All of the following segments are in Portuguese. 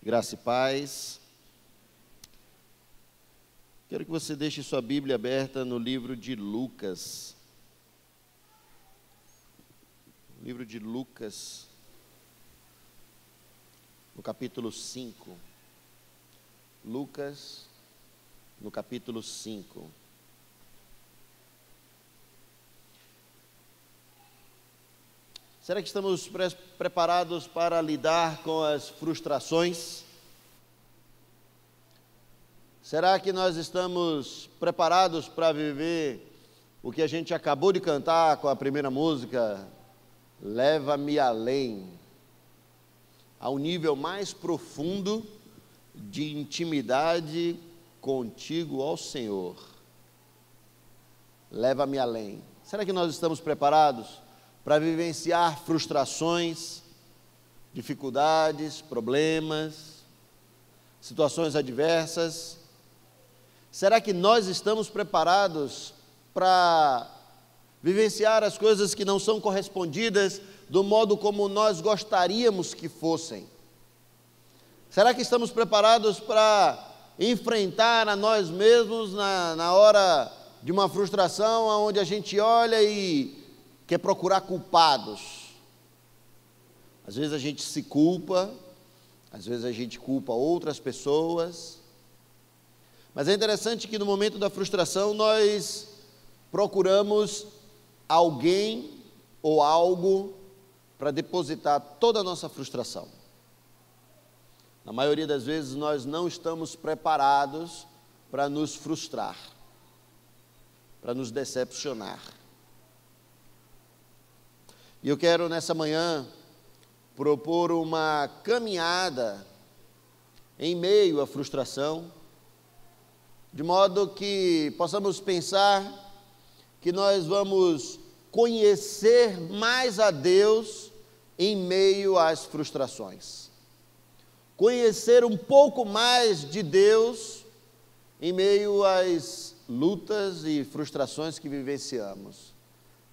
Graça e paz. Quero que você deixe sua Bíblia aberta no livro de Lucas. Livro de Lucas, no capítulo 5. Lucas, no capítulo 5. Será que estamos preparados para lidar com as frustrações? Será que nós estamos preparados para viver o que a gente acabou de cantar com a primeira música? Leva-me além, ao nível mais profundo de intimidade contigo, ó Senhor. Leva-me além. Será que nós estamos preparados para vivenciar frustrações, dificuldades, problemas, situações adversas? Será que nós estamos preparados para vivenciar as coisas que não são correspondidas do modo como nós gostaríamos que fossem? Será que estamos preparados para enfrentar a nós mesmos na hora de uma frustração, onde a gente olha e quer procurar culpados? Às vezes a gente se culpa, às vezes a gente culpa outras pessoas, mas é interessante que no momento da frustração nós procuramos alguém ou algo para depositar toda a nossa frustração. Na maioria das vezes nós não estamos preparados para nos frustrar, para nos decepcionar. E eu quero nessa manhã propor uma caminhada em meio à frustração, de modo que possamos pensar que nós vamos conhecer mais a Deus em meio às frustrações. Conhecer um pouco mais de Deus em meio às lutas e frustrações que vivenciamos.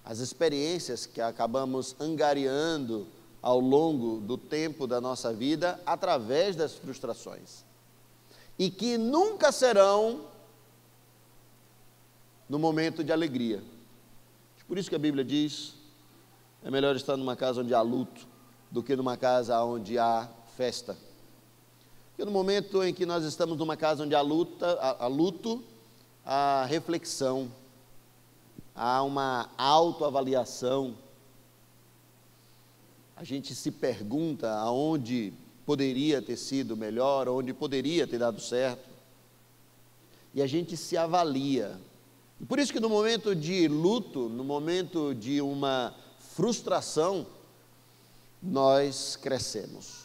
As experiências que acabamos angariando ao longo do tempo da nossa vida através das frustrações. E que nunca serão no momento de alegria. Por isso que a Bíblia diz: é melhor estar numa casa onde há luto do que numa casa onde há festa. Porque no momento em que nós estamos numa casa onde há luto, há reflexão, há uma autoavaliação. A gente se pergunta aonde poderia ter sido melhor, onde poderia ter dado certo. E a gente se avalia. E por isso que no momento de luto, no momento de uma frustração, nós crescemos.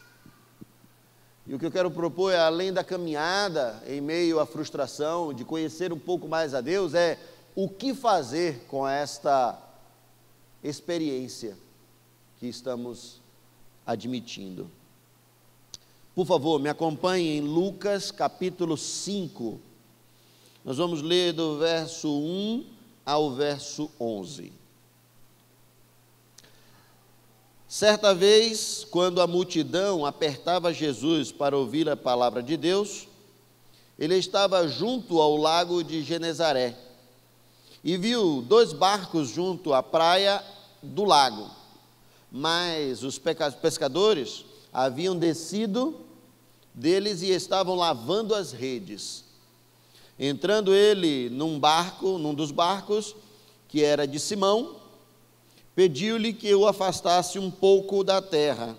E o que eu quero propor é, além da caminhada em meio à frustração, de conhecer um pouco mais a Deus, é o que fazer com esta experiência que estamos admitindo. Por favor, me acompanhe em Lucas capítulo 5. Nós vamos ler do verso 1 ao verso 11. Certa vez, quando a multidão apertava Jesus para ouvir a palavra de Deus, ele estava junto ao lago de Genezaré e viu 2 barcos junto à praia do lago, mas os pescadores haviam descido deles e estavam lavando as redes. Entrando ele num dos barcos, que era de Simão, pediu-lhe que o afastasse um pouco da terra,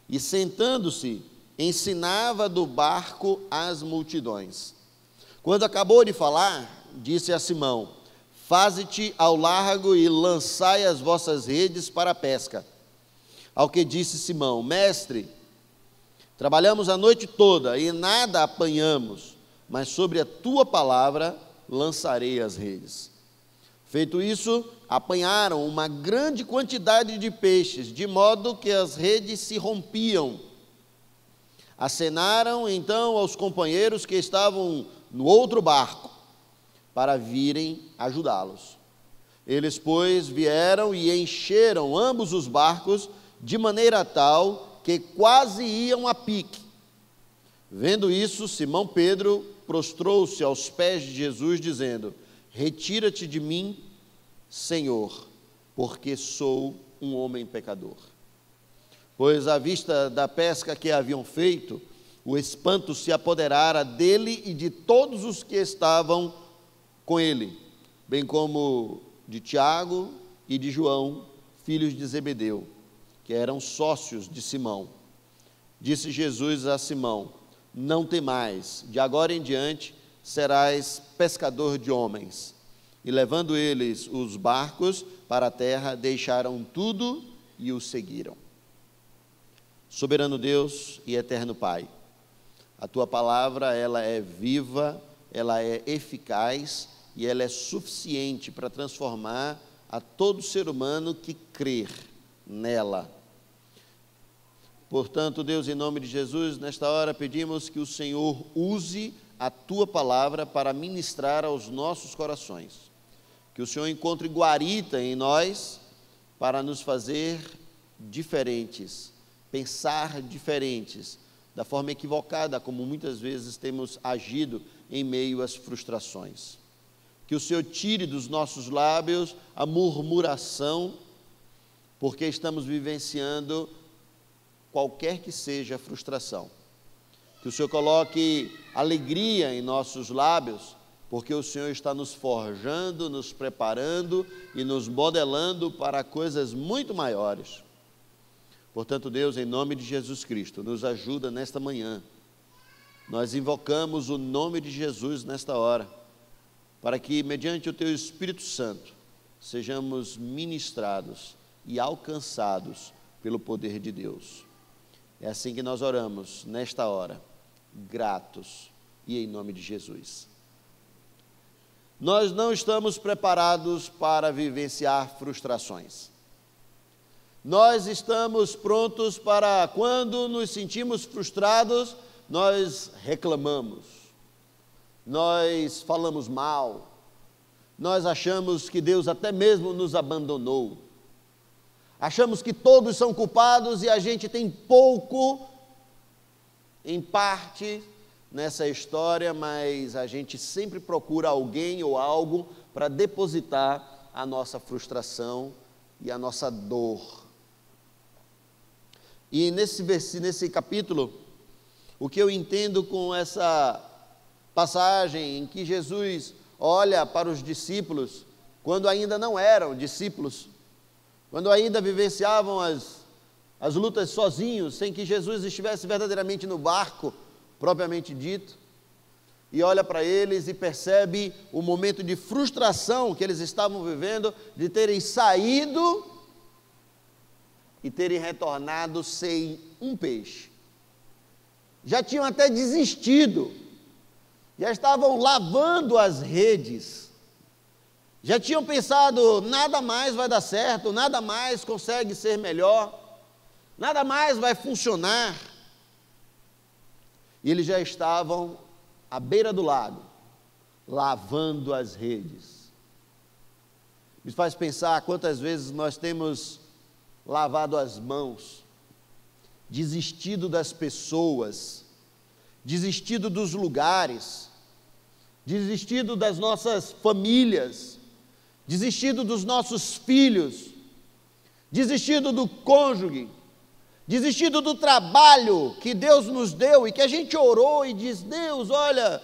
e sentando-se, ensinava do barco às multidões. Quando acabou de falar, disse a Simão: faze-te ao largo e lançai as vossas redes para a pesca. Ao que disse Simão: mestre, trabalhamos a noite toda e nada apanhamos, mas sobre a tua palavra lançarei as redes. Feito isso, apanharam uma grande quantidade de peixes, de modo que as redes se rompiam. Acenaram então aos companheiros que estavam no outro barco, para virem ajudá-los. Eles, pois, vieram e encheram ambos os barcos, de maneira tal que quase iam a pique. Vendo isso, Simão Pedro prostrou-se aos pés de Jesus, dizendo: retira-te de mim, Senhor, porque sou um homem pecador. Pois à vista da pesca que haviam feito, o espanto se apoderara dele e de todos os que estavam com ele, bem como de Tiago e de João, filhos de Zebedeu, que eram sócios de Simão. Disse Jesus a Simão: não temais, de agora em diante serás pescador de homens. E levando eles os barcos para a terra, deixaram tudo e o seguiram. Soberano Deus e eterno Pai, a Tua palavra, ela é viva, ela é eficaz e ela é suficiente para transformar a todo ser humano que crer nela. Portanto, Deus, em nome de Jesus, nesta hora pedimos que o Senhor use a Tua palavra para ministrar aos nossos corações. Que o Senhor encontre guarita em nós para nos fazer diferentes, pensar diferentes, da forma equivocada como muitas vezes temos agido em meio às frustrações. Que o Senhor tire dos nossos lábios a murmuração, porque estamos vivenciando qualquer que seja a frustração. Que o Senhor coloque alegria em nossos lábios, porque o Senhor está nos forjando, nos preparando e nos modelando para coisas muito maiores. Portanto, Deus, em nome de Jesus Cristo, nos ajuda nesta manhã. Nós invocamos o nome de Jesus nesta hora, para que, mediante o Teu Espírito Santo, sejamos ministrados e alcançados pelo poder de Deus. É assim que nós oramos nesta hora, gratos e em nome de Jesus. Nós não estamos preparados para vivenciar frustrações. Nós estamos prontos para, quando nos sentimos frustrados, nós reclamamos, nós falamos mal, nós achamos que Deus até mesmo nos abandonou, achamos que todos são culpados e a gente tem pouco, em parte, nessa história, mas a gente sempre procura alguém ou algo para depositar a nossa frustração e a nossa dor. E nesse capítulo, o que eu entendo com essa passagem em que Jesus olha para os discípulos, quando ainda não eram discípulos, quando ainda vivenciavam as lutas sozinhos, sem que Jesus estivesse verdadeiramente no barco, propriamente dito, e olha para eles e percebe o momento de frustração que eles estavam vivendo, de terem saído e terem retornado sem um peixe. Já tinham até desistido, já estavam lavando as redes, já tinham pensado, nada mais vai dar certo, nada mais consegue ser melhor, nada mais vai funcionar. E eles já estavam à beira do lago, lavando as redes. Me faz pensar quantas vezes nós temos lavado as mãos, desistido das pessoas, desistido dos lugares, desistido das nossas famílias, desistido dos nossos filhos, desistido do cônjuge, desistido do trabalho que Deus nos deu e que a gente orou e diz: Deus, olha,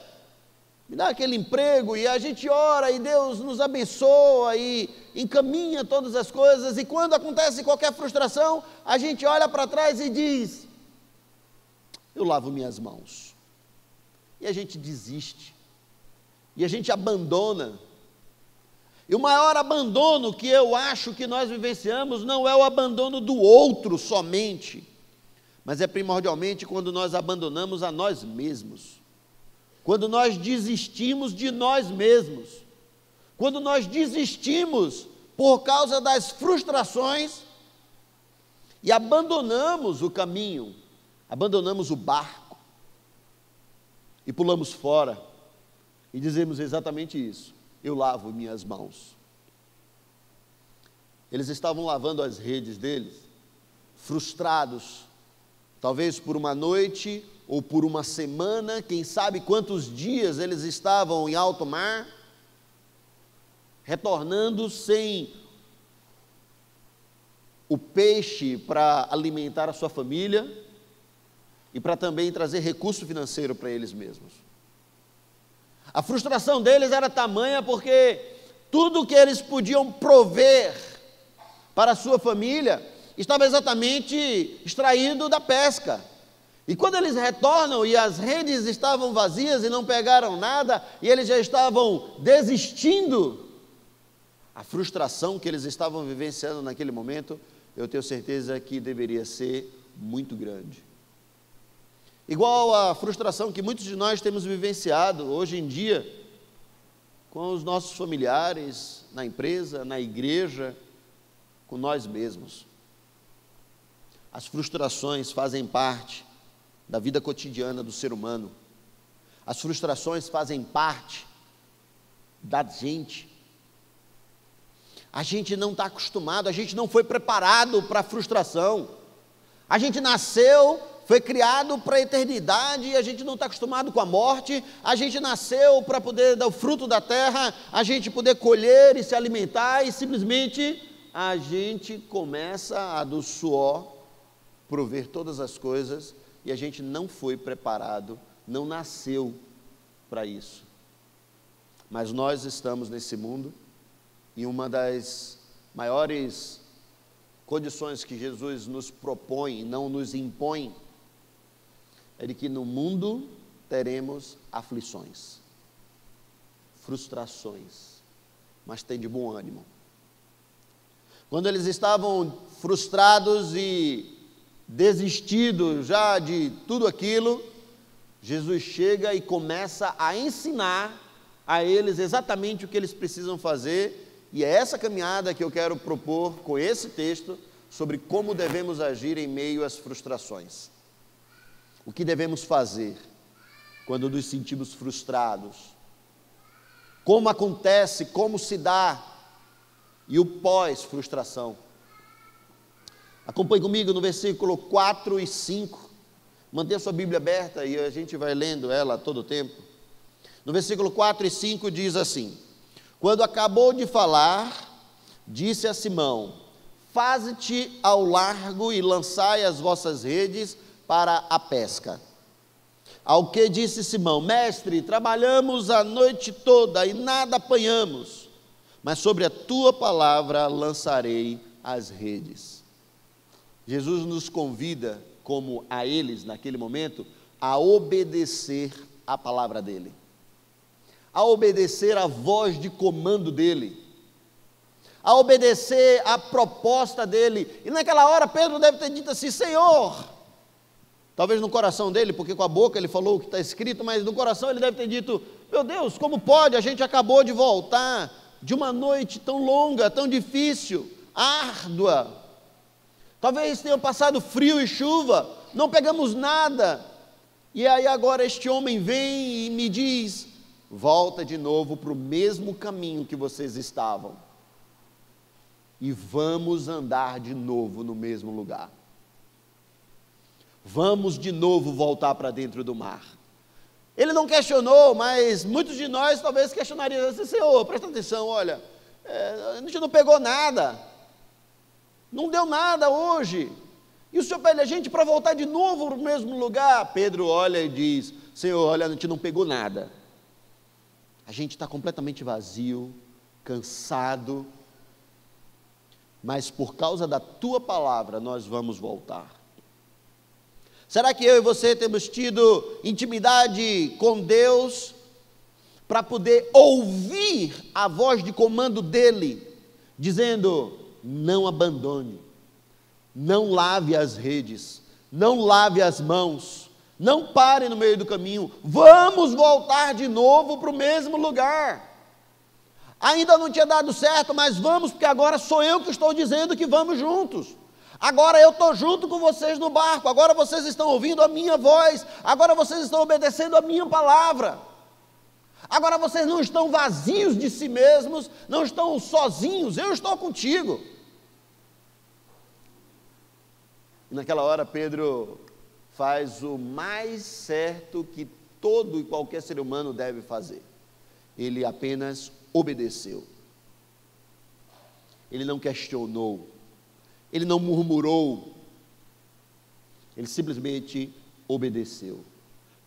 me dá aquele emprego, e a gente ora e Deus nos abençoa e encaminha todas as coisas, e quando acontece qualquer frustração, a gente olha para trás e diz: eu lavo minhas mãos. E a gente desiste, e a gente abandona. E o maior abandono que eu acho que nós vivenciamos não é o abandono do outro somente, mas é primordialmente quando nós abandonamos a nós mesmos, quando nós desistimos de nós mesmos, quando nós desistimos por causa das frustrações e abandonamos o caminho, abandonamos o barco e pulamos fora e dizemos exatamente isso: eu lavo minhas mãos. Eles estavam lavando as redes deles, frustrados, talvez por uma noite ou por uma semana, quem sabe quantos dias eles estavam em alto mar, retornando sem o peixe para alimentar a sua família e para também trazer recurso financeiro para eles mesmos. A frustração deles era tamanha porque tudo que eles podiam prover para a sua família estava exatamente extraído da pesca. E quando eles retornam e as redes estavam vazias e não pegaram nada, e eles já estavam desistindo, a frustração que eles estavam vivenciando naquele momento, eu tenho certeza que deveria ser muito grande. Igual a frustração que muitos de nós temos vivenciado hoje em dia, com os nossos familiares, na empresa, na igreja, com nós mesmos. As frustrações fazem parte da vida cotidiana do ser humano. As frustrações fazem parte da gente. A gente não está acostumado, a gente não foi preparado para a frustração. A gente nasceu, foi criado para a eternidade e a gente não está acostumado com a morte. A gente nasceu para poder dar o fruto da terra, a gente poder colher e se alimentar, e simplesmente a gente começa a do suor prover todas as coisas, e a gente não foi preparado, não nasceu para isso. Mas nós estamos nesse mundo, e uma das maiores condições que Jesus nos propõe, não nos impõe, é de que no mundo teremos aflições, frustrações, mas tem de bom ânimo. Quando eles estavam frustrados e desistidos já de tudo aquilo, Jesus chega e começa a ensinar a eles exatamente o que eles precisam fazer, e é essa caminhada que eu quero propor com esse texto, sobre como devemos agir em meio às frustrações. O que devemos fazer quando nos sentimos frustrados? Como acontece, como se dá, e o pós-frustração. Acompanhe comigo no versículo 4 e 5, mantenha sua Bíblia aberta e a gente vai lendo ela a todo tempo. No versículo 4 e 5 diz assim: quando acabou de falar, disse a Simão: faze-te ao largo e lançai as vossas redes para a pesca. Ao que disse Simão: mestre, trabalhamos a noite toda e nada apanhamos, mas sobre a tua palavra lançarei as redes. Jesus nos convida, como a eles naquele momento, a obedecer a palavra dele, a obedecer a voz de comando dele, a obedecer a proposta dele. E naquela hora Pedro deve ter dito assim: Senhor, talvez no coração dele, porque com a boca ele falou o que está escrito, mas no coração ele deve ter dito: meu Deus, como pode? A gente acabou de voltar de uma noite tão longa, tão difícil, árdua. Talvez tenham passado frio e chuva, não pegamos nada. E aí agora este homem vem e me diz: volta de novo para o mesmo caminho que vocês estavam, e vamos andar de novo no mesmo lugar. Vamos de novo voltar para dentro do mar. Ele não questionou, mas muitos de nós talvez questionariam assim: Senhor, presta atenção, olha, a gente não pegou nada, não deu nada hoje, e o Senhor pede a gente para voltar de novo para o mesmo lugar. Pedro olha e diz: Senhor, olha, a gente não pegou nada, a gente está completamente vazio, cansado, mas por causa da tua palavra nós vamos voltar. Será que eu e você temos tido intimidade com Deus para poder ouvir a voz de comando dele, dizendo: não abandone, não lave as redes, não lave as mãos, não pare no meio do caminho, vamos voltar de novo para o mesmo lugar. Ainda não tinha dado certo, mas vamos, porque agora sou eu que estou dizendo que vamos juntos. Agora eu estou junto com vocês no barco, agora vocês estão ouvindo a minha voz, agora vocês estão obedecendo a minha palavra. Agora vocês não estão vazios de si mesmos, não estão sozinhos, eu estou contigo. E naquela hora Pedro faz o mais certo que todo e qualquer ser humano deve fazer. Ele apenas obedeceu. Ele não questionou, ele não murmurou, ele simplesmente obedeceu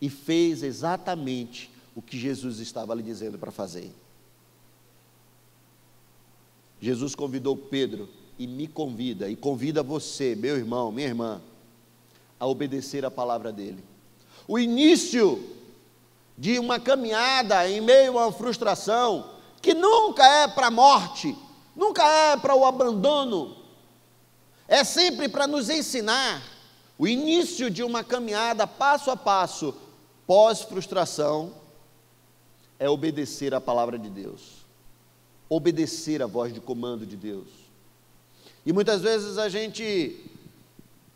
e fez exatamente o que Jesus estava lhe dizendo para fazer. Jesus convidou Pedro e me convida, e convida você, meu irmão, minha irmã, a obedecer a palavra dele. O início de uma caminhada em meio a uma frustração, que nunca é para a morte, nunca é para o abandono, é sempre para nos ensinar. O início de uma caminhada passo a passo, pós-frustração, é obedecer a palavra de Deus, obedecer a voz de comando de Deus. E muitas vezes a gente,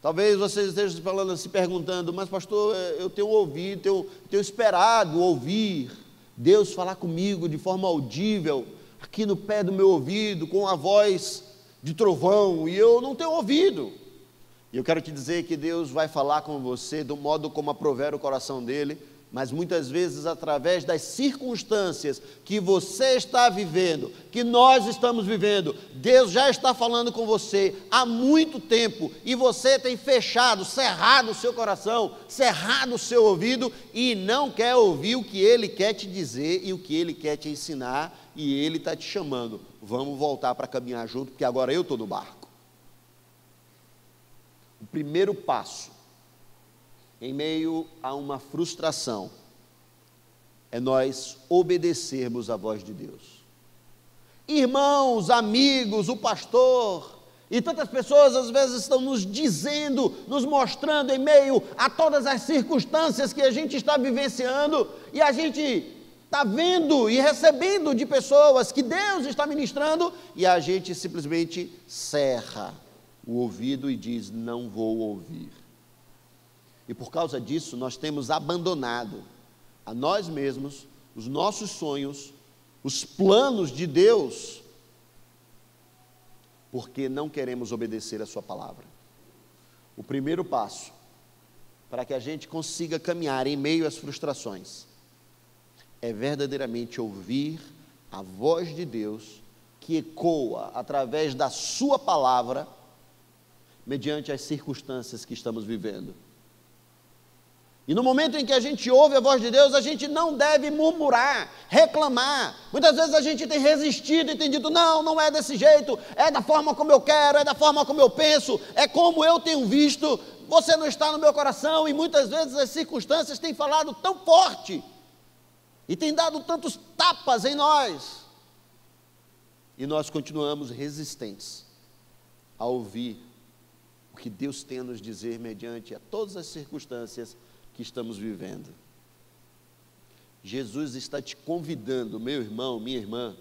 talvez vocês estejam falando, se perguntando, mas pastor, eu tenho ouvido, tenho esperado ouvir Deus falar comigo de forma audível, aqui no pé do meu ouvido, com a voz de trovão, e eu não tenho ouvido. E eu quero te dizer que Deus vai falar com você do modo como aprover o coração dele, mas muitas vezes através das circunstâncias que você está vivendo, que nós estamos vivendo. Deus já está falando com você há muito tempo, e você tem fechado, cerrado o seu coração, cerrado o seu ouvido, e não quer ouvir o que Ele quer te dizer e o que Ele quer te ensinar, e Ele está te chamando, vamos voltar para caminhar junto, porque agora eu estou no barco. O primeiro passo em meio a uma frustração é nós obedecermos a voz de Deus. Irmãos, amigos, o pastor e tantas pessoas às vezes estão nos dizendo, nos mostrando em meio a todas as circunstâncias que a gente está vivenciando, e a gente está vendo e recebendo de pessoas que Deus está ministrando, e a gente simplesmente cerra o ouvido e diz, não vou ouvir. E por causa disso, nós temos abandonado a nós mesmos, os nossos sonhos, os planos de Deus, porque não queremos obedecer a sua palavra. O primeiro passo para que a gente consiga caminhar em meio às frustrações é verdadeiramente ouvir a voz de Deus que ecoa através da sua palavra mediante as circunstâncias que estamos vivendo. E no momento em que a gente ouve a voz de Deus, a gente não deve murmurar, reclamar. Muitas vezes a gente tem resistido e tem dito, não é desse jeito, é da forma como eu quero, é da forma como eu penso, é como eu tenho visto, você não está no meu coração. E muitas vezes as circunstâncias têm falado tão forte, e têm dado tantos tapas em nós, e nós continuamos resistentes a ouvir o que Deus tem a nos dizer mediante a todas as circunstâncias que estamos vivendo. Jesus está te convidando, meu irmão, minha irmã,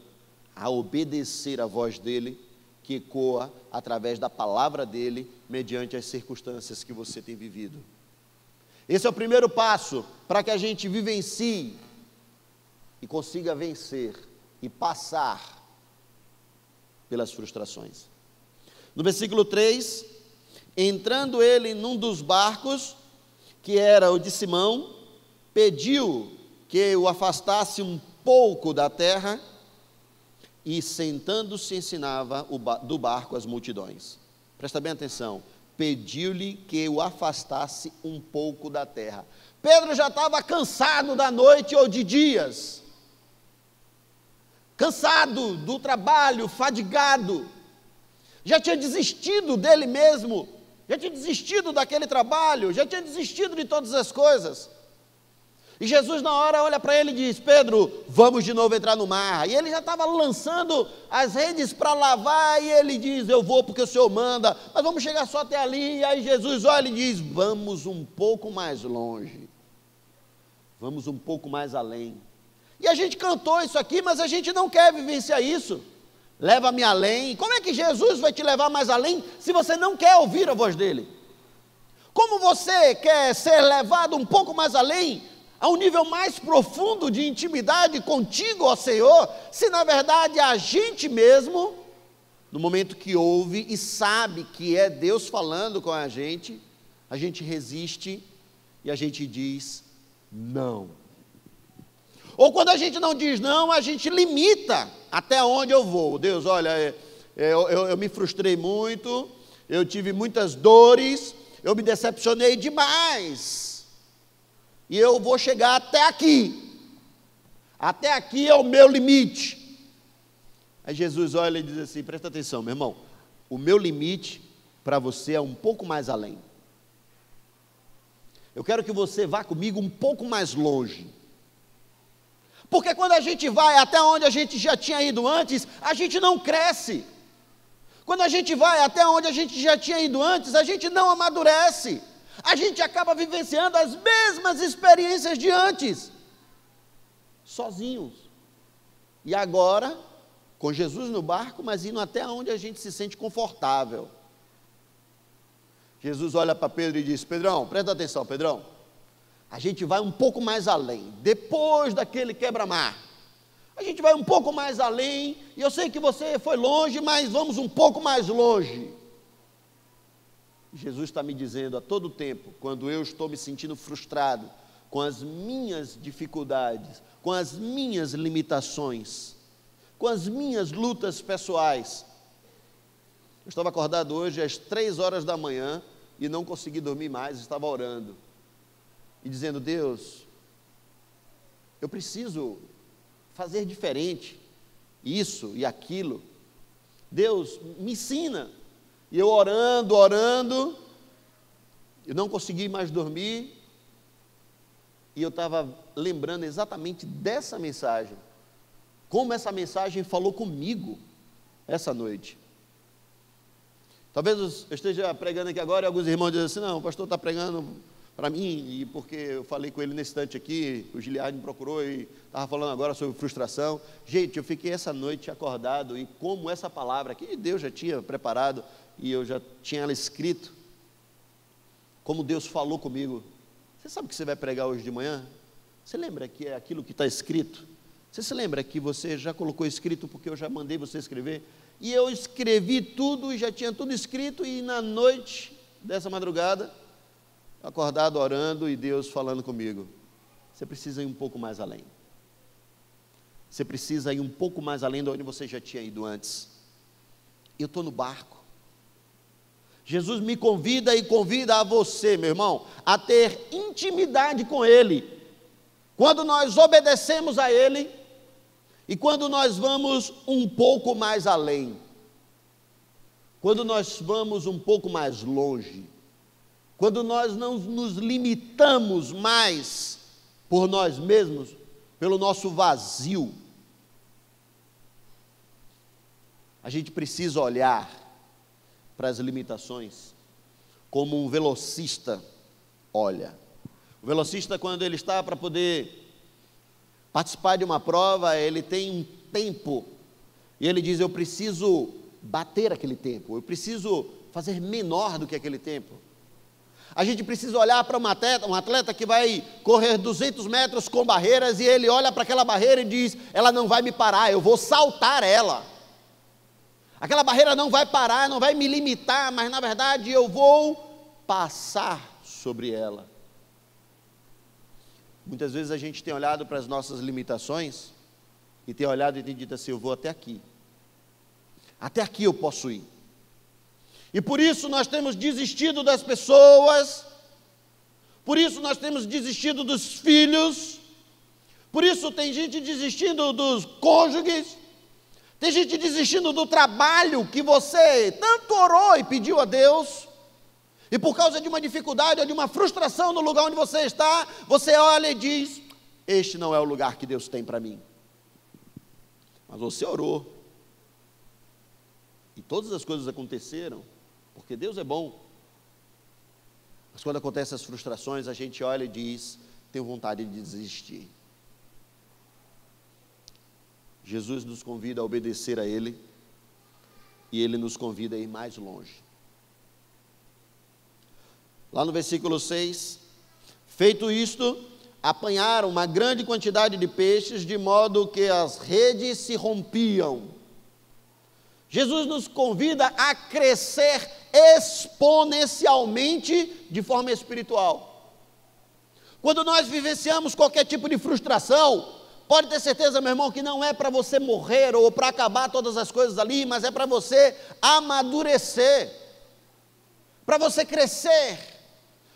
a obedecer a voz dele, que ecoa através da palavra dele, mediante as circunstâncias que você tem vivido. Esse é o primeiro passo para que a gente vivencie e consiga vencer e passar pelas frustrações. No versículo 3, entrando ele num dos barcos, que era o de Simão, pediu que o afastasse um pouco da terra, e sentando-se ensinava do barco as multidões. Presta bem atenção, pediu-lhe que o afastasse um pouco da terra. Pedro já estava cansado da noite ou de dias, cansado do trabalho, fadigado, já tinha desistido dele mesmo, já tinha desistido daquele trabalho, já tinha desistido de todas as coisas. E Jesus na hora olha para ele e diz, Pedro, vamos de novo entrar no mar. E ele já estava lançando as redes para lavar, e ele diz, eu vou porque o Senhor manda, mas vamos chegar só até ali. E aí Jesus olha e diz, vamos um pouco mais longe, vamos um pouco mais além. E a gente cantou isso aqui, mas a gente não quer vivenciar isso. Leva-me além. Como é que Jesus vai te levar mais além se você não quer ouvir a voz dele? Como você quer ser levado um pouco mais além, a um nível mais profundo de intimidade contigo, ó Senhor, se na verdade a gente mesmo, no momento que ouve e sabe que é Deus falando com a gente resiste e a gente diz não. Ou quando a gente não diz não, a gente limita até onde eu vou. Deus, olha, eu me frustrei muito, eu tive muitas dores, eu me decepcionei demais, e eu vou chegar até aqui. Até aqui é o meu limite. Aí Jesus olha e diz assim, presta atenção, meu irmão, o meu limite para você é um pouco mais além. Eu quero que você vá comigo um pouco mais longe. Porque quando a gente vai até onde a gente já tinha ido antes, a gente não cresce. Quando a gente vai até onde a gente já tinha ido antes, a gente não amadurece. A gente acaba vivenciando as mesmas experiências de antes, sozinhos. E agora, com Jesus no barco, mas indo até onde a gente se sente confortável. Jesus olha para Pedro e diz, Pedrão, presta atenção, Pedrão. A gente vai um pouco mais além, depois daquele quebra-mar. A gente vai um pouco mais além, e eu sei que você foi longe, mas vamos um pouco mais longe. Jesus está me dizendo a todo tempo, quando eu estou me sentindo frustrado, com as minhas dificuldades, com as minhas limitações, com as minhas lutas pessoais. Eu estava acordado hoje às 3 horas da manhã, e não consegui dormir mais, estava orando. E dizendo, Deus, eu preciso fazer diferente, isso e aquilo. Deus, me ensina. E eu orando, eu não consegui mais dormir, e eu estava lembrando exatamente dessa mensagem, como essa mensagem falou comigo essa noite. Talvez eu esteja pregando aqui agora e alguns irmãos dizem assim, não, o pastor está pregando para mim, e porque eu falei com ele nesse instante aqui, o Giliard me procurou e estava falando agora sobre frustração. Gente, eu fiquei essa noite acordado, e como essa palavra que Deus já tinha preparado, e eu já tinha ela escrito, como Deus falou comigo. Você sabe o que você vai pregar hoje de manhã? Você lembra que é aquilo que está escrito? Você se lembra que você já colocou escrito, porque eu já mandei você escrever? E eu escrevi tudo, e já tinha tudo escrito, e na noite dessa madrugada, acordado orando e Deus falando comigo, você precisa ir um pouco mais além. Você precisa ir um pouco mais além de onde você já tinha ido antes. Eu estou no barco. Jesus me convida e convida a você, meu irmão, a ter intimidade com Ele. Quando nós obedecemos a Ele e quando nós vamos um pouco mais além. Quando nós vamos um pouco mais longe. Quando nós não nos limitamos mais por nós mesmos, pelo nosso vazio. A gente precisa olhar para as limitações como um velocista olha. O velocista, quando ele está para poder participar de uma prova, ele tem um tempo, e ele diz, eu preciso bater aquele tempo, eu preciso fazer menor do que aquele tempo. A gente precisa olhar para um atleta que vai correr 200 metros com barreiras, e ele olha para aquela barreira e diz, ela não vai me parar, eu vou saltar ela. Aquela barreira não vai parar, não vai me limitar, mas na verdade eu vou passar sobre ela. Muitas vezes a gente tem olhado para as nossas limitações, e tem olhado e tem dito assim, eu vou até aqui. Até aqui eu posso ir. E por isso nós temos desistido das pessoas, por isso nós temos desistido dos filhos, por isso tem gente desistindo dos cônjuges, tem gente desistindo do trabalho que você tanto orou e pediu a Deus, e por causa de uma dificuldade ou de uma frustração no lugar onde você está, você olha e diz, este não é o lugar que Deus tem para mim. Mas você orou, e todas as coisas aconteceram, porque Deus é bom. Mas quando acontecem as frustrações, a gente olha e diz, tenho vontade de desistir. Jesus nos convida a obedecer a Ele, e Ele nos convida a ir mais longe. Lá no versículo 6, feito isto, apanharam uma grande quantidade de peixes, de modo que as redes se rompiam. Jesus nos convida a crescer exponencialmente de forma espiritual. Quando nós vivenciamos qualquer tipo de frustração, pode ter certeza, meu irmão, que não é para você morrer ou para acabar todas as coisas ali, mas é para você amadurecer, para você crescer,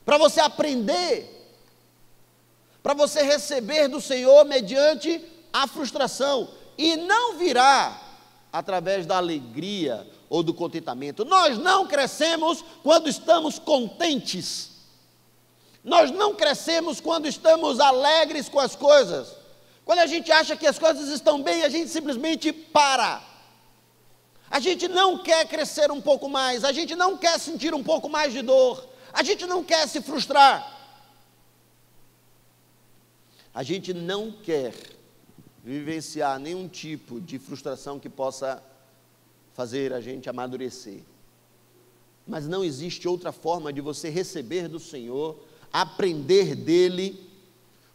para você aprender, para você receber do Senhor mediante a frustração, e não virá através da alegria ou do contentamento. Nós não crescemos quando estamos contentes, nós não crescemos quando estamos alegres com as coisas. Quando a gente acha que as coisas estão bem, a gente simplesmente para. A gente não quer crescer um pouco mais, a gente não quer sentir um pouco mais de dor, a gente não quer se frustrar. A gente não quer vivenciar nenhum tipo de frustração que possa fazer a gente amadurecer. Mas não existe outra forma de você receber do Senhor, aprender dele,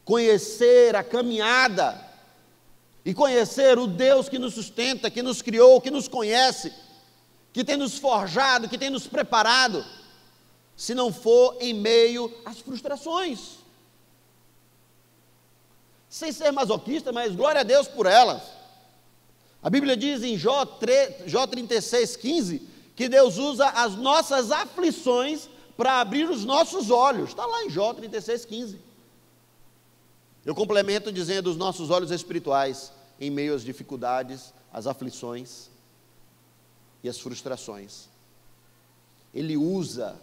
conhecer a caminhada e conhecer o Deus que nos sustenta, que nos criou, que nos conhece, que tem nos forjado, que tem nos preparado, se não for em meio às frustrações. Sem ser masoquista, mas glória a Deus por elas. A Bíblia diz em Jó 36:15 que Deus usa as nossas aflições para abrir os nossos olhos. Está lá em Jó 36:15. Eu complemento dizendo os nossos olhos espirituais em meio às dificuldades, às aflições e às frustrações. Ele usa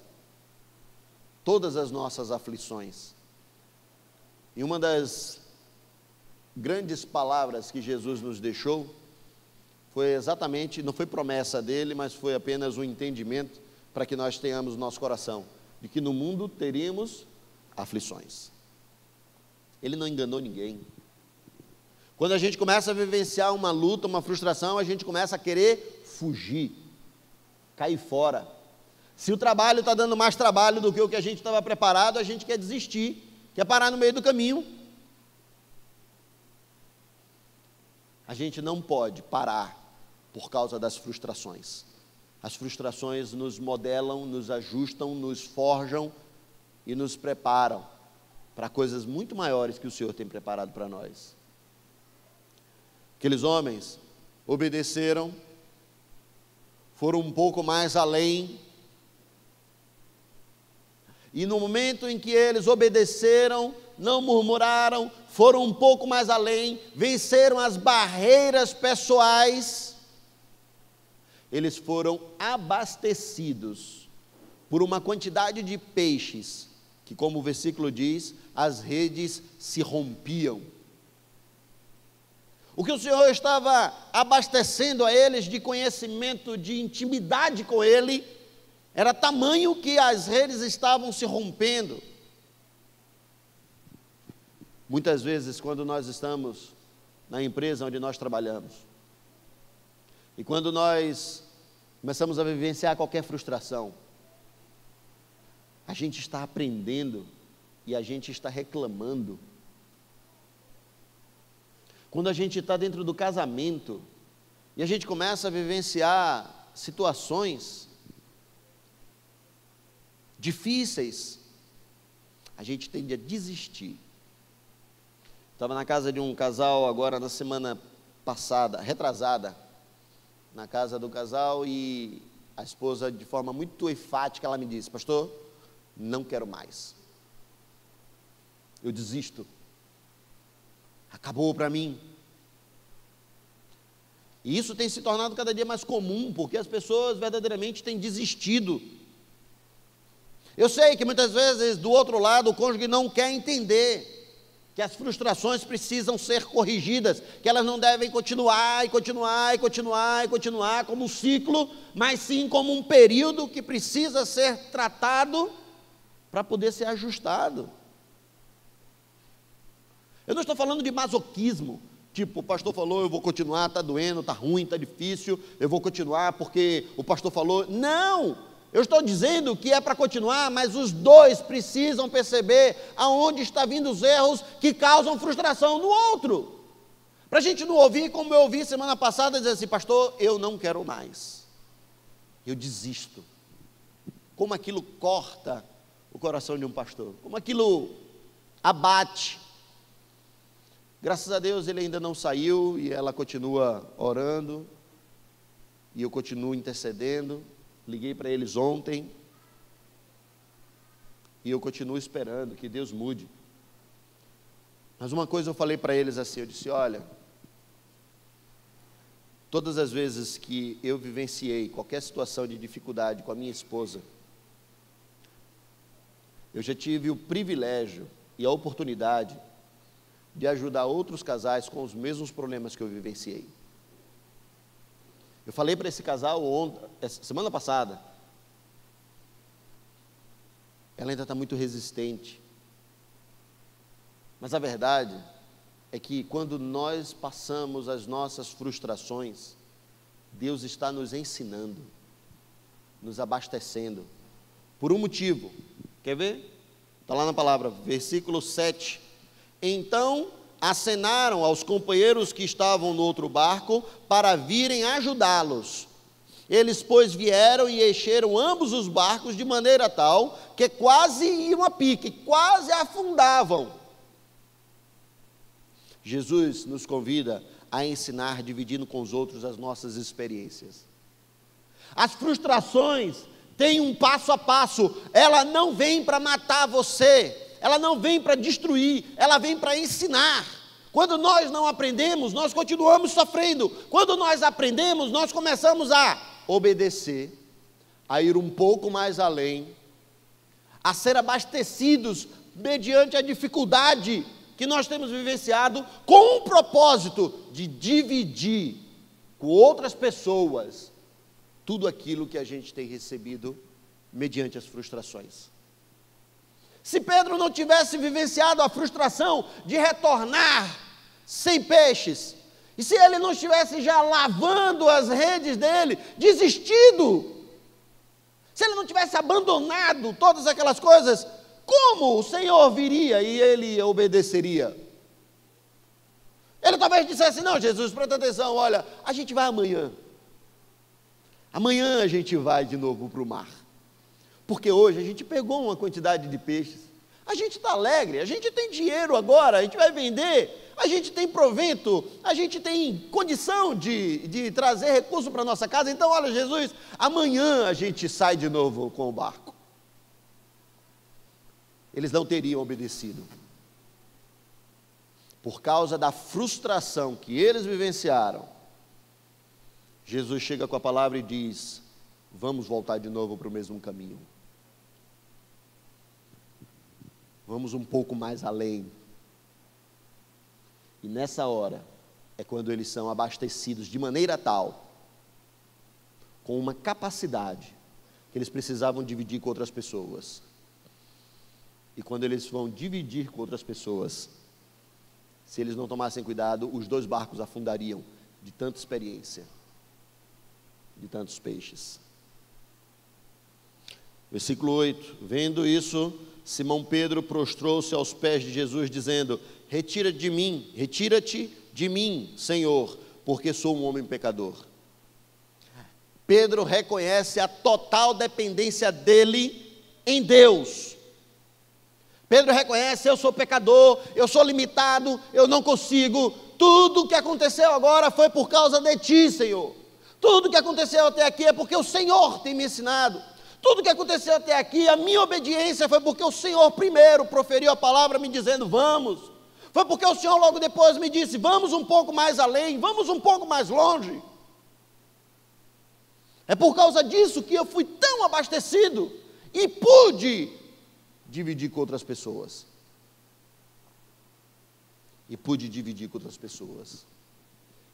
todas as nossas aflições. E uma das grandes palavras que Jesus nos deixou foi exatamente, não foi promessa dele, mas foi apenas um entendimento para que nós tenhamos no nosso coração, de que no mundo teríamos aflições. Ele não enganou ninguém. Quando a gente começa a vivenciar uma luta, uma frustração, a gente começa a querer fugir, cair fora. Se o trabalho está dando mais trabalho do que o que a gente estava preparado, a gente quer desistir, quer parar no meio do caminho. A gente não pode parar por causa das frustrações. As frustrações nos modelam, nos ajustam, nos forjam e nos preparam para coisas muito maiores que o Senhor tem preparado para nós. Aqueles homens obedeceram, foram um pouco mais além, e no momento em que eles obedeceram, não murmuraram, foram um pouco mais além, venceram as barreiras pessoais, eles foram abastecidos por uma quantidade de peixes, que, como o versículo diz, as redes se rompiam. O que o Senhor estava abastecendo a eles de conhecimento, de intimidade com Ele, era tamanho que as redes estavam se rompendo. Muitas vezes, quando nós estamos na empresa onde nós trabalhamos, e quando nós começamos a vivenciar qualquer frustração, a gente está aprendendo e a gente está reclamando. Quando a gente está dentro do casamento e a gente começa a vivenciar situações difíceis, a gente tende a desistir. Estava na casa de um casal agora na semana passada, retrasada, na casa do casal, e a esposa, de forma muito enfática, ela me disse: pastor, não quero mais, eu desisto, acabou para mim. E isso tem se tornado cada dia mais comum, porque as pessoas verdadeiramente têm desistido. Eu sei que muitas vezes do outro lado o cônjuge não quer entender que as frustrações precisam ser corrigidas, que elas não devem continuar e continuar e continuar e continuar como um ciclo, mas sim como um período que precisa ser tratado para poder ser ajustado. Eu não estou falando de masoquismo, tipo, o pastor falou, eu vou continuar, está doendo, está ruim, está difícil, eu vou continuar porque o pastor falou. Não! Eu estou dizendo que é para continuar, mas os dois precisam perceber aonde está vindo os erros que causam frustração no outro. Para a gente não ouvir, como eu ouvi semana passada, dizer assim: pastor, eu não quero mais, eu desisto. Como aquilo corta o coração de um pastor, como aquilo abate. Graças a Deus ele ainda não saiu e ela continua orando, e eu continuo intercedendo. Liguei para eles ontem, e eu continuo esperando que Deus mude. Mas uma coisa eu falei para eles assim, eu disse: olha, todas as vezes que eu vivenciei qualquer situação de dificuldade com a minha esposa, eu já tive o privilégio e a oportunidade de ajudar outros casais com os mesmos problemas que eu vivenciei. Eu falei para esse casal semana passada, ela ainda está muito resistente, mas a verdade é que quando nós passamos as nossas frustrações, Deus está nos ensinando, nos abastecendo, por um motivo. Quer ver? Está lá na palavra, versículo 7. Então acenaram aos companheiros que estavam no outro barco para virem ajudá-los. Eles, pois, vieram e encheram ambos os barcos de maneira tal que quase iam a pique, quase afundavam. Jesus nos convida a ensinar, dividindo com os outros as nossas experiências. As frustrações têm um passo a passo. Ela não vem para matar você, ela não vem para destruir, ela vem para ensinar. Quando nós não aprendemos, nós continuamos sofrendo. Quando nós aprendemos, nós começamos a obedecer, a ir um pouco mais além, a ser abastecidos mediante a dificuldade que nós temos vivenciado, com o propósito de dividir com outras pessoas tudo aquilo que a gente tem recebido mediante as frustrações. Se Pedro não tivesse vivenciado a frustração de retornar sem peixes, e se ele não estivesse já lavando as redes dele, desistido, se ele não tivesse abandonado todas aquelas coisas, como o Senhor viria e ele obedeceria? Ele talvez dissesse: não, Jesus, presta atenção, olha, a gente vai amanhã. Amanhã a gente vai de novo para o mar. Porque hoje a gente pegou uma quantidade de peixes. A gente está alegre, a gente tem dinheiro agora, a gente vai vender, a gente tem provento, a gente tem condição de trazer recurso para a nossa casa. Então, olha, Jesus, amanhã a gente sai de novo com o barco. Eles não teriam obedecido. Por causa da frustração que eles vivenciaram, Jesus chega com a palavra e diz: vamos voltar de novo para o mesmo caminho. Vamos um pouco mais além. E nessa hora é quando eles são abastecidos de maneira tal, com uma capacidade que eles precisavam dividir com outras pessoas. E quando eles vão dividir com outras pessoas, se eles não tomassem cuidado, os dois barcos afundariam de tanta experiência, de tantos peixes. Versículo 8, vendo isso, Simão Pedro prostrou-se aos pés de Jesus, dizendo: retira-te de mim, Senhor, porque sou um homem pecador. Pedro reconhece a total dependência dele em Deus. Pedro reconhece: eu sou pecador, eu sou limitado, eu não consigo. Tudo que aconteceu agora foi por causa de ti, Senhor. Tudo que aconteceu até aqui é porque o Senhor tem me ensinado. Tudo que aconteceu até aqui, a minha obediência foi porque o Senhor primeiro proferiu a palavra me dizendo: vamos. Foi porque o Senhor logo depois me disse: vamos um pouco mais além, vamos um pouco mais longe. É por causa disso que eu fui tão abastecido e pude dividir com outras pessoas.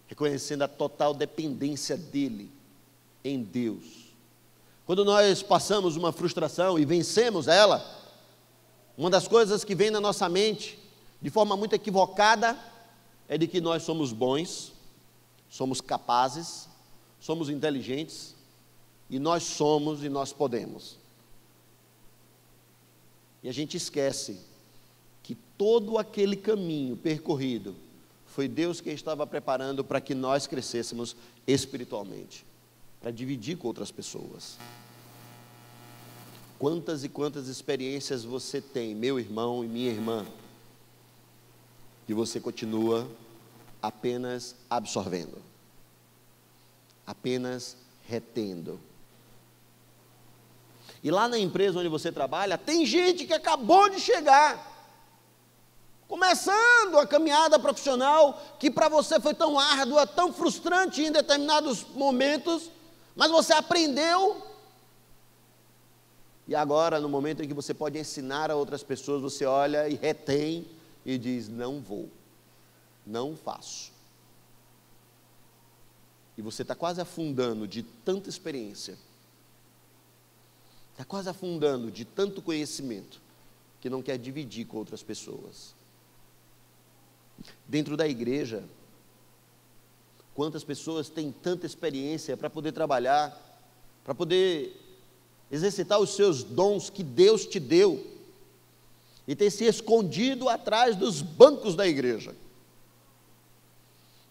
Reconhecendo a total dependência dele em Deus. Quando nós passamos uma frustração e vencemos ela, uma das coisas que vem na nossa mente, de forma muito equivocada, é de que nós somos bons, somos capazes, somos inteligentes, e nós somos e nós podemos. E a gente esquece que todo aquele caminho percorrido foi Deus quem estava preparando para que nós crescêssemos espiritualmente, para dividir com outras pessoas. Quantas e quantas experiências você tem, meu irmão e minha irmã, e você continua apenas absorvendo, apenas retendo. E lá na empresa onde você trabalha, tem gente que acabou de chegar, começando a caminhada profissional, que para você foi tão árdua, tão frustrante em determinados momentos, mas você aprendeu, e agora, no momento em que você pode ensinar a outras pessoas, você olha e retém, e diz, não vou, não faço. E você está quase afundando de tanta experiência, está quase afundando de tanto conhecimento, que não quer dividir com outras pessoas. Dentro da igreja, quantas pessoas têm tanta experiência para poder trabalhar, para poder exercitar os seus dons que Deus te deu, e tem se escondido atrás dos bancos da igreja.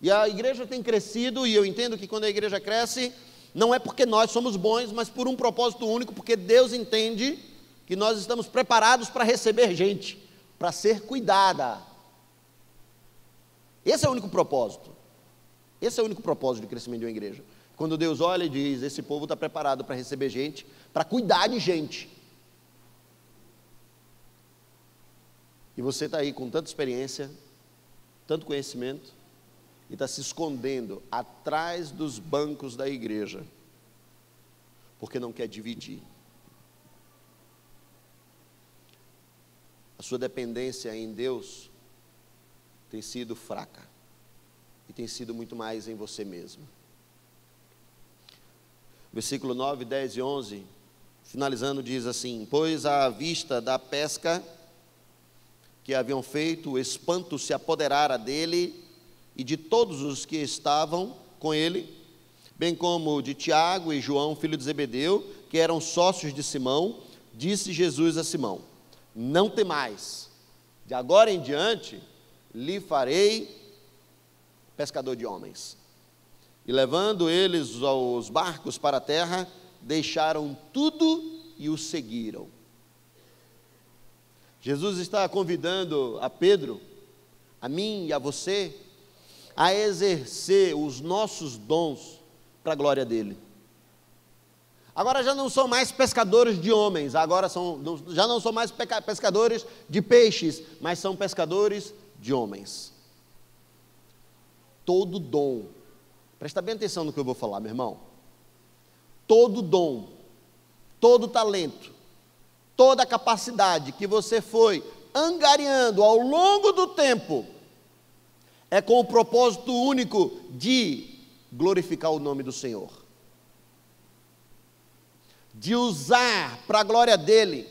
E a igreja tem crescido, e eu entendo que quando a igreja cresce, não é porque nós somos bons, mas por um propósito único, porque Deus entende que nós estamos preparados para receber gente, para ser cuidada. Esse é o único propósito. Esse é o único propósito de crescimento de uma igreja. Quando Deus olha e diz, esse povo está preparado para receber gente, para cuidar de gente. E você está aí com tanta experiência, tanto conhecimento, e está se escondendo atrás dos bancos da igreja, porque não quer dividir. A sua dependência em Deus tem sido fraca, e tem sido muito mais em você mesmo. Versículo 9, 10 e 11, finalizando, diz assim: pois à vista da pesca que haviam feito, o espanto se apoderara dele e de todos os que estavam com ele, bem como de Tiago e João, filho de Zebedeu, que eram sócios de Simão. Disse Jesus a Simão: não temais, de agora em diante lhe farei pescador de homens. E levando eles os barcos para a terra, deixaram tudo e o seguiram. Jesus está convidando a Pedro, a mim e a você, a exercer os nossos dons para a glória dele. Agora já não são mais pescadores de homens, já não são mais pescadores de peixes, mas são pescadores de homens. Todo dom, presta bem atenção no que eu vou falar, meu irmão. Todo dom, todo talento, toda capacidade que você foi angariando ao longo do tempo, é com o propósito único de glorificar o nome do Senhor, de usar para a glória dele,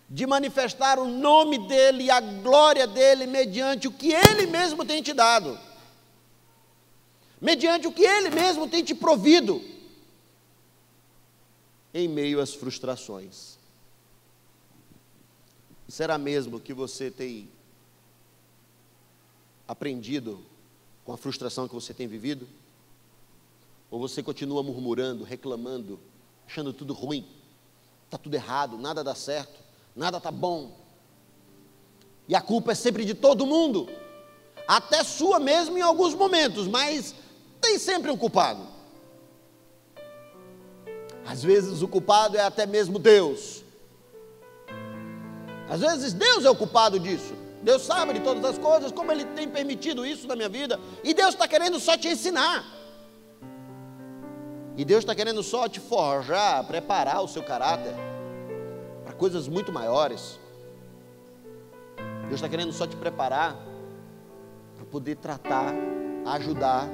de manifestar o nome dele e a glória dele mediante o que ele mesmo tem te dado, mediante o que ele mesmo tem te provido, em meio às frustrações. Será mesmo que você tem aprendido com a frustração que você tem vivido? Ou você continua murmurando, reclamando, achando tudo ruim, está tudo errado, nada dá certo, nada está bom, e a culpa é sempre de todo mundo, até sua mesmo em alguns momentos, mas tem sempre um culpado. Às vezes o culpado é até mesmo Deus. Às vezes Deus é o culpado disso. Deus sabe de todas as coisas, como Ele tem permitido isso na minha vida, e Deus está querendo só te ensinar, e Deus está querendo só te forjar, preparar o seu caráter para coisas muito maiores. Deus está querendo só te preparar para poder tratar, ajudar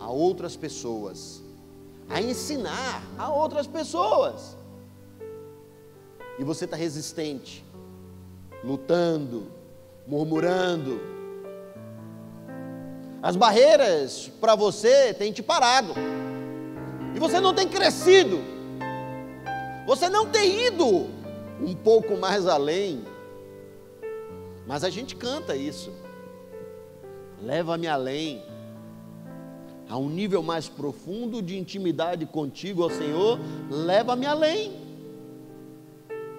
a outras pessoas, a ensinar a outras pessoas, e você está resistente, lutando, murmurando. As barreiras para você têm te parado, e você não tem crescido, você não tem ido um pouco mais além. Mas a gente canta isso: leva-me além, a um nível mais profundo de intimidade contigo, ó Senhor, leva-me além.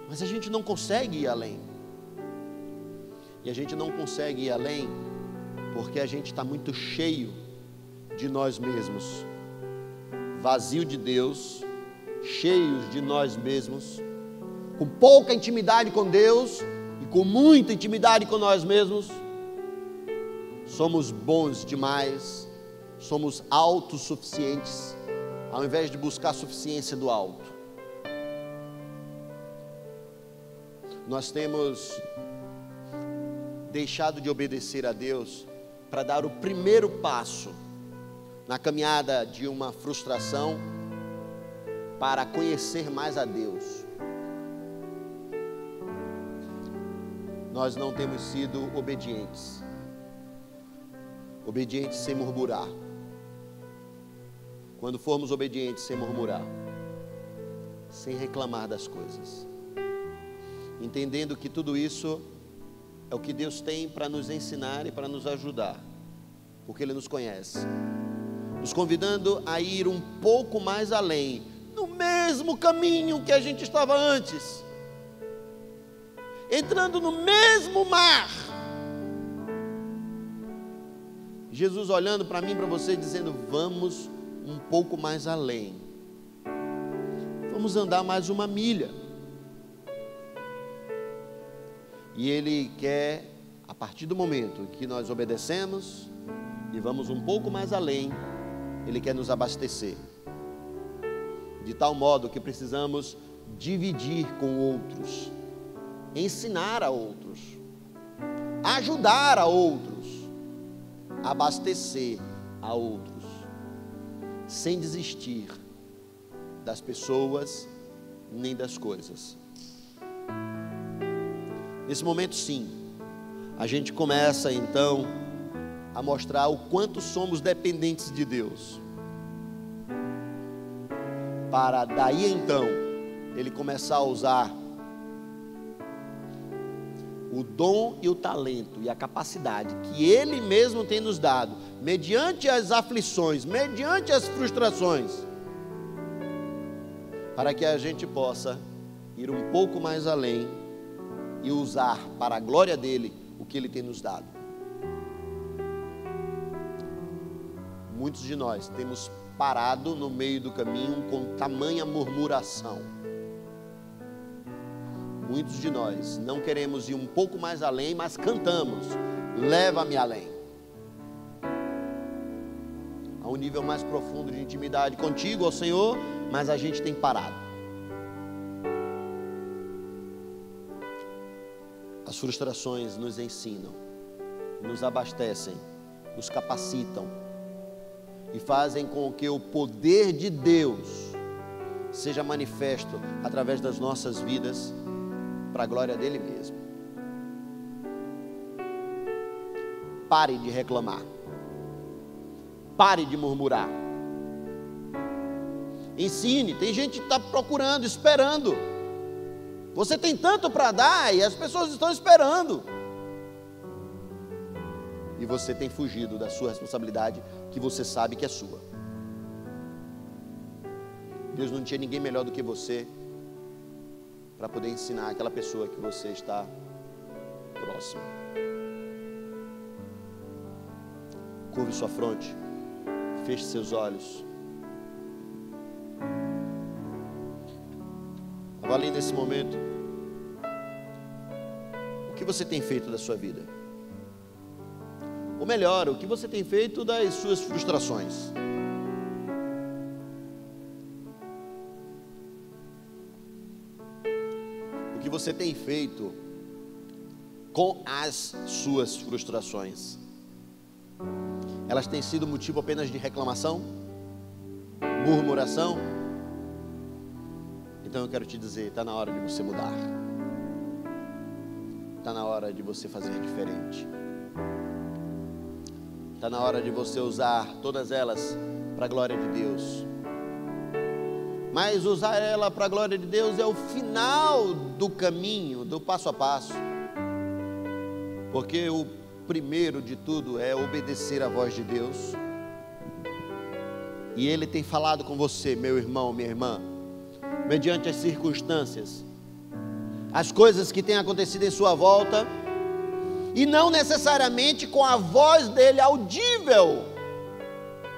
Mas a gente não consegue ir além. E a gente não consegue ir além, porque a gente está muito cheio de nós mesmos, vazio de Deus, cheios de nós mesmos, com pouca intimidade com Deus e com muita intimidade com nós mesmos. Somos bons demais, somos autossuficientes, ao invés de buscar a suficiência do alto. Nós temos deixado de obedecer a Deus para dar o primeiro passo na caminhada de uma frustração para conhecer mais a Deus. Nós não temos sido obedientes sem murmurar. Quando formos obedientes sem murmurar, sem reclamar das coisas, entendendo que tudo isso é o que Deus tem para nos ensinar e para nos ajudar, porque Ele nos conhece, nos convidando a ir um pouco mais além, no mesmo caminho que a gente estava antes, entrando no mesmo mar. Jesus olhando para mim e para você, dizendo: vamos um pouco mais além, vamos andar mais uma milha. E Ele quer, a partir do momento que nós obedecemos e vamos um pouco mais além, Ele quer nos abastecer, de tal modo que precisamos dividir com outros, ensinar a outros, ajudar a outros, abastecer a outros, sem desistir das pessoas nem das coisas. Nesse momento, sim, a gente começa então a mostrar o quanto somos dependentes de Deus, para daí então Ele começar a usar o dom e o talento e a capacidade que Ele mesmo tem nos dado, mediante as aflições, mediante as frustrações, para que a gente possa ir um pouco mais além e usar para a glória dEle o que Ele tem nos dado. Muitos de nós temos parado no meio do caminho com tamanha murmuração. Muitos de nós não queremos ir um pouco mais além, mas cantamos: leva-me além. A um nível mais profundo de intimidade contigo, ó Senhor, mas a gente tem parado. As frustrações nos ensinam, nos abastecem, nos capacitam e fazem com que o poder de Deus seja manifesto através das nossas vidas, para a glória dEle mesmo. Pare de reclamar, pare de murmurar, ensine. Tem gente que está procurando, esperando. Você tem tanto para dar e as pessoas estão esperando, e você tem fugido da sua responsabilidade, que você sabe que é sua. Deus não tinha ninguém melhor do que você para poder ensinar aquela pessoa que você está próximo. Curve sua fronte, feche seus olhos. Avalie nesse momento o que você tem feito da sua vida, ou melhor, o que você tem feito das suas frustrações. O que você tem feito com as suas frustrações. Elas têm sido motivo apenas de reclamação, murmuração? Então eu quero te dizer, está na hora de você mudar. Está na hora de você fazer diferente. Está na hora de você usar todas elas para a glória de Deus. Mas usar ela para a glória de Deus é o final do caminho, do passo a passo. Porque o primeiro de tudo é obedecer à voz de Deus. E Ele tem falado com você, meu irmão, minha irmã, mediante as circunstâncias, as coisas que têm acontecido em sua volta, e não necessariamente com a voz dele audível.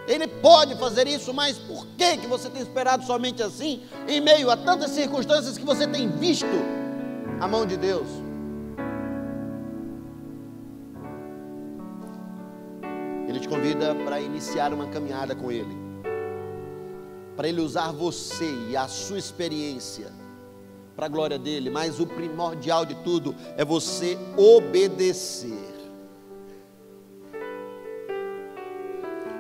Ele pode fazer isso, mas por que você tem esperado somente assim, em meio a tantas circunstâncias que você tem visto a mão de Deus? Ele te convida para iniciar uma caminhada com Ele, para Ele usar você e a sua experiência para a glória dEle, mas o primordial de tudo é você obedecer.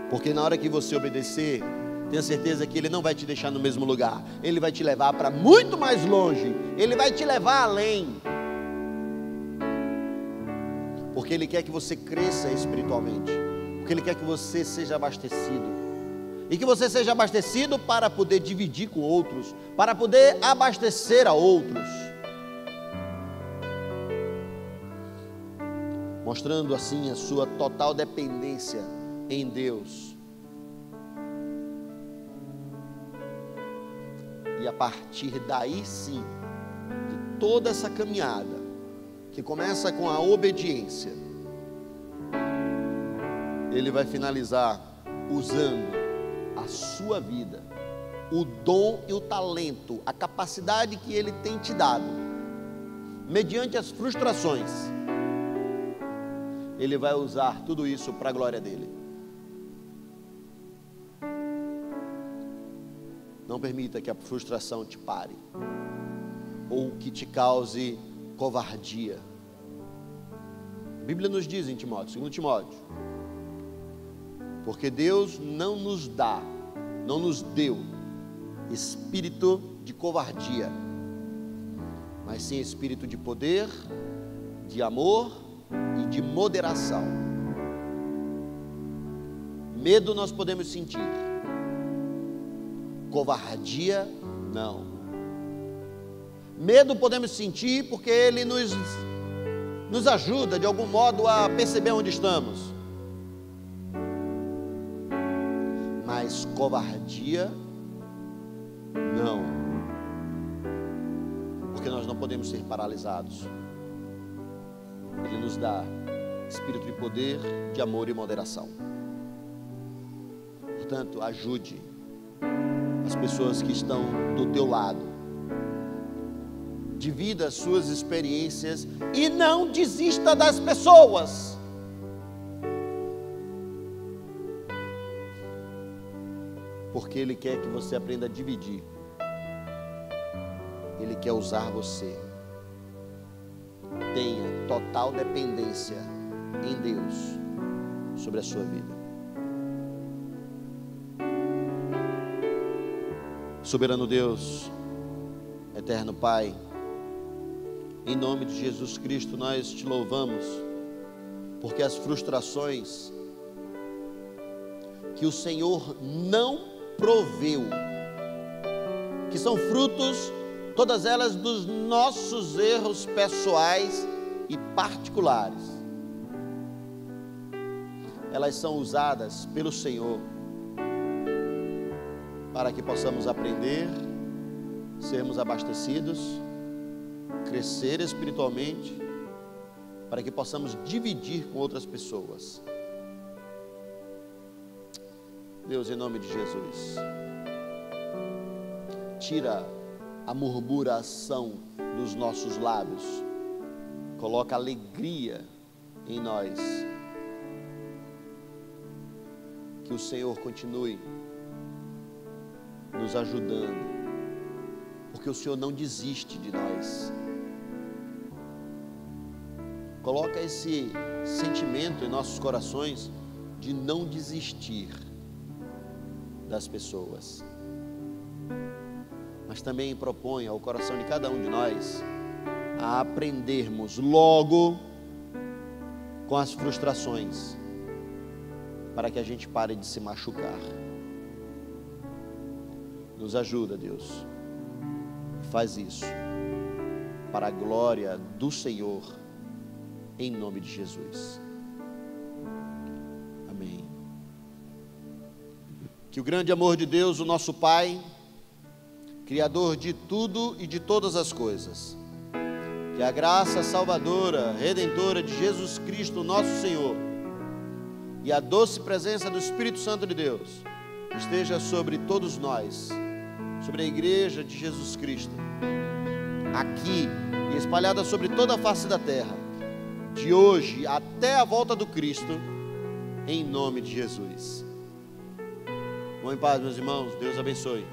Porque na hora que você obedecer, tenha certeza que Ele não vai te deixar no mesmo lugar, Ele vai te levar para muito mais longe, Ele vai te levar além, porque Ele quer que você cresça espiritualmente, porque Ele quer que você seja abastecido, e que você seja abastecido para poder dividir com outros, para poder abastecer a outros, mostrando assim a sua total dependência em Deus. E a partir daí sim, de toda essa caminhada, que começa com a obediência, Ele vai finalizar usando a sua vida, o dom e o talento, a capacidade que Ele tem te dado, mediante as frustrações, Ele vai usar tudo isso para a glória dEle. Não permita que a frustração te pare, ou que te cause covardia. A Bíblia nos diz em Timóteo, 2 Timóteo, porque Deus não nos deu espírito de covardia, mas sim espírito de poder, de amor e de moderação. Medo nós podemos sentir, covardia não. Medo podemos sentir porque ele nos ajuda de algum modo a perceber onde estamos, mas covardia não, porque nós não podemos ser paralisados. Ele nos dá espírito de poder, de amor e moderação. Portanto, ajude as pessoas que estão do teu lado, divida as suas experiências e não desista das pessoas. Porque Ele quer que você aprenda a dividir. Ele quer usar você. Tenha total dependência em Deus sobre a sua vida. Soberano Deus, eterno Pai, em nome de Jesus Cristo nós te louvamos, porque as frustrações que o Senhor não proveu, que são frutos, todas elas, dos nossos erros pessoais e particulares, elas são usadas pelo Senhor para que possamos aprender, sermos abastecidos, crescer espiritualmente, para que possamos dividir com outras pessoas. Deus, em nome de Jesus, tira a murmuração dos nossos lábios, coloca alegria em nós. Que o Senhor continue nos ajudando, porque o Senhor não desiste de nós. Coloca esse sentimento em nossos corações de não desistir das pessoas, mas também propõe ao coração de cada um de nós a aprendermos logo com as frustrações, para que a gente pare de se machucar. Nos ajuda, Deus, faz isso para a glória do Senhor, em nome de Jesus. Amém. Que o grande amor de Deus, o nosso Pai, Criador de tudo e de todas as coisas, Que a graça salvadora, redentora de Jesus Cristo, nosso Senhor, e a doce presença do Espírito Santo de Deus esteja sobre todos nós, sobre a igreja de Jesus Cristo, aqui e espalhada sobre toda a face da terra, de hoje até a volta do Cristo, em nome de Jesus. Vão em paz, meus irmãos. Deus abençoe.